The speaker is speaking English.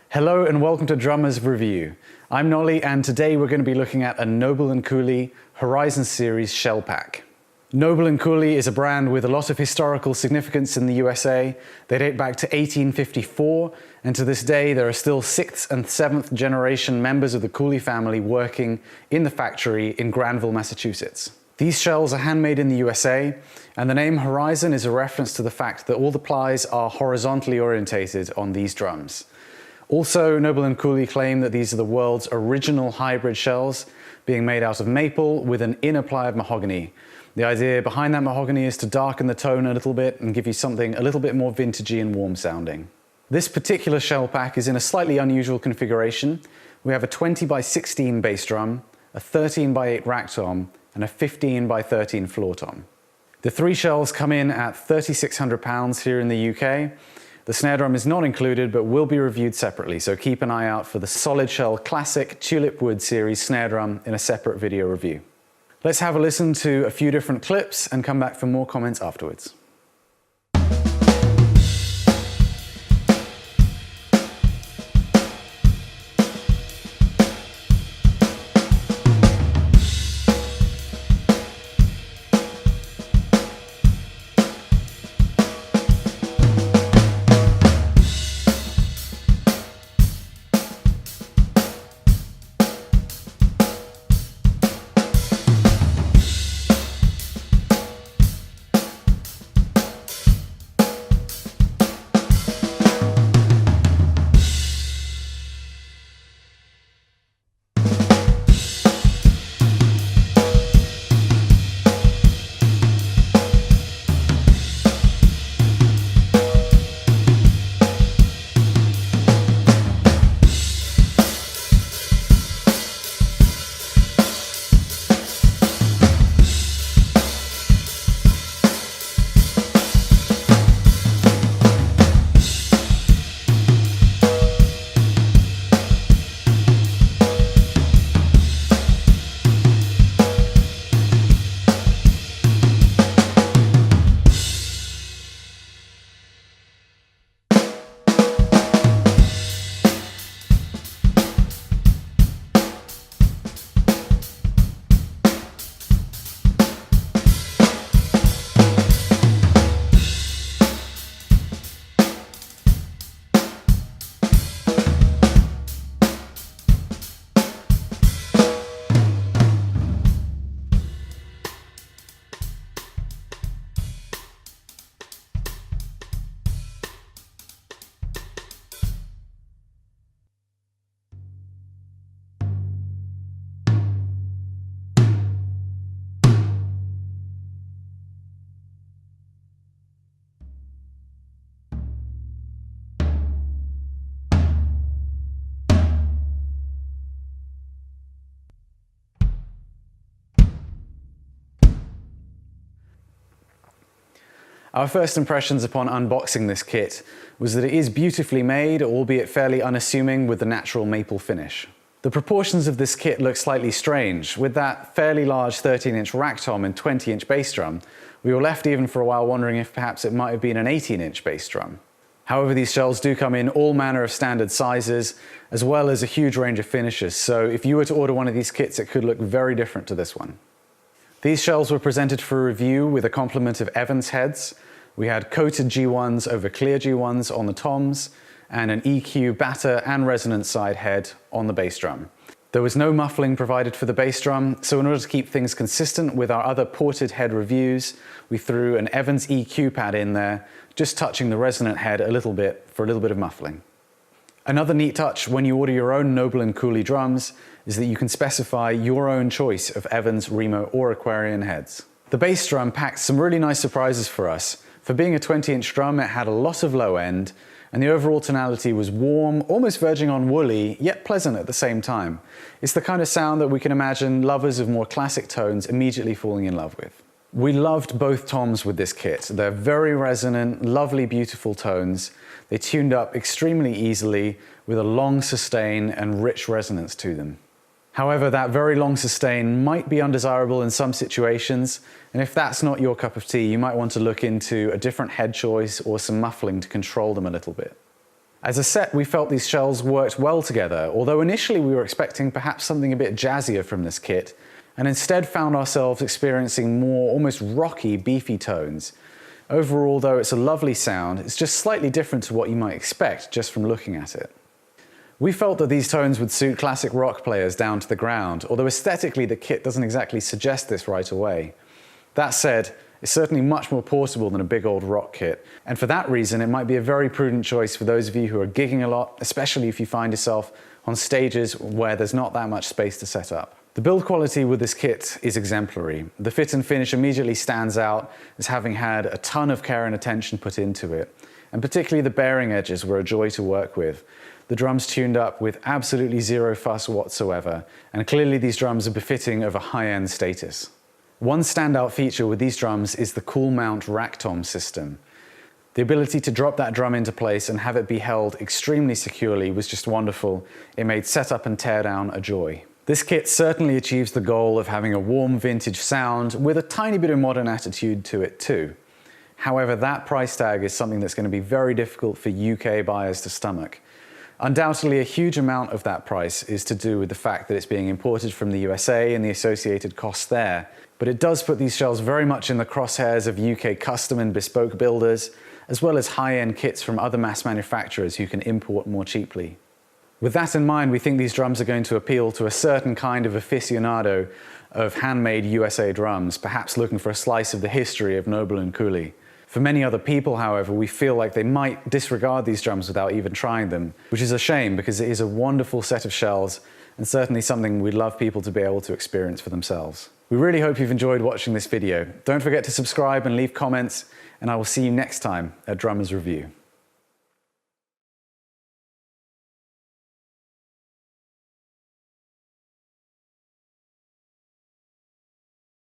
Hello and welcome to Drummers Review. I'm Nolly and today we're going to be looking at a Noble & Cooley Horizon Series shell pack. Noble & Cooley is a brand with a lot of historical significance in the USA. They date back to 1854 and to this day there are still 6th and 7th generation members of the Cooley family working in the factory in Granville, Massachusetts. These shells are handmade in the USA, and the name Horizon is a reference to the fact that all the plies are horizontally orientated on these drums. Also, Noble & Cooley claim that these are the world's original hybrid shells, being made out of maple with an inner ply of mahogany. The idea behind that mahogany is to darken the tone a little bit and give you something a little bit more vintagey and warm sounding. This particular shell pack is in a slightly unusual configuration. We have a 20 by 16 bass drum, a 13 by 8 rack tom, and a 15 by 13 floor tom. The three shells come in at £3,600 here in the UK. The snare drum is not included but will be reviewed separately, so keep an eye out for the solid shell classic tulip wood series snare drum in a separate video review. Let's have a listen to a few different clips and come back for more comments afterwards. Our first impressions upon unboxing this kit was that it is beautifully made, albeit fairly unassuming with the natural maple finish. The proportions of this kit look slightly strange. With that fairly large 13-inch rack tom and 20-inch bass drum, we were left even for a while wondering if perhaps it might have been an 18-inch bass drum. However, these shells do come in all manner of standard sizes, as well as a huge range of finishes, so if you were to order one of these kits, it could look very different to this one. These shells were presented for review with a complement of Evans heads. We had coated G1s over clear G1s on the toms, and an EQ batter and resonance side head on the bass drum. There was no muffling provided for the bass drum, so in order to keep things consistent with our other ported head reviews, we threw an Evans EQ pad in there, just touching the resonant head a little bit for a little bit of muffling. Another neat touch when you order your own Noble & Cooley drums is that you can specify your own choice of Evans, Remo or Aquarian heads. The bass drum packed some really nice surprises for us. For being a 20-inch drum, it had a lot of low end, and the overall tonality was warm, almost verging on woolly, yet pleasant at the same time. It's the kind of sound that we can imagine lovers of more classic tones immediately falling in love with. We loved both toms with this kit. They're very resonant, lovely, beautiful tones. They tuned up extremely easily with a long sustain and rich resonance to them. However, that very long sustain might be undesirable in some situations, and if that's not your cup of tea, you might want to look into a different head choice or some muffling to control them a little bit. As a set, we felt these shells worked well together, although initially we were expecting perhaps something a bit jazzier from this kit, and instead found ourselves experiencing more almost rocky, beefy tones. Overall, though it's a lovely sound, it's just slightly different to what you might expect just from looking at it. We felt that these tones would suit classic rock players down to the ground, although aesthetically the kit doesn't exactly suggest this right away. That said, it's certainly much more portable than a big old rock kit, and for that reason it might be a very prudent choice for those of you who are gigging a lot, especially if you find yourself on stages where there's not that much space to set up. The build quality with this kit is exemplary. The fit and finish immediately stands out as having had a ton of care and attention put into it, and particularly the bearing edges were a joy to work with. The drums tuned up with absolutely zero fuss whatsoever, and clearly these drums are befitting of a high-end status. One standout feature with these drums is the cool mount rack tom system. The ability to drop that drum into place and have it be held extremely securely was just wonderful. It made setup and teardown a joy. This kit certainly achieves the goal of having a warm vintage sound with a tiny bit of modern attitude to it too. However, that price tag is something that's going to be very difficult for UK buyers to stomach. Undoubtedly, a huge amount of that price is to do with the fact that it's being imported from the USA and the associated costs there. But it does put these shells very much in the crosshairs of UK custom and bespoke builders, as well as high-end kits from other mass manufacturers who can import more cheaply. With that in mind, we think these drums are going to appeal to a certain kind of aficionado of handmade USA drums, perhaps looking for a slice of the history of Noble and Cooley. For many other people, however, we feel like they might disregard these drums without even trying them, which is a shame because it is a wonderful set of shells and certainly something we'd love people to be able to experience for themselves. We really hope you've enjoyed watching this video. Don't forget to subscribe and leave comments, and I will see you next time at Drummers Review.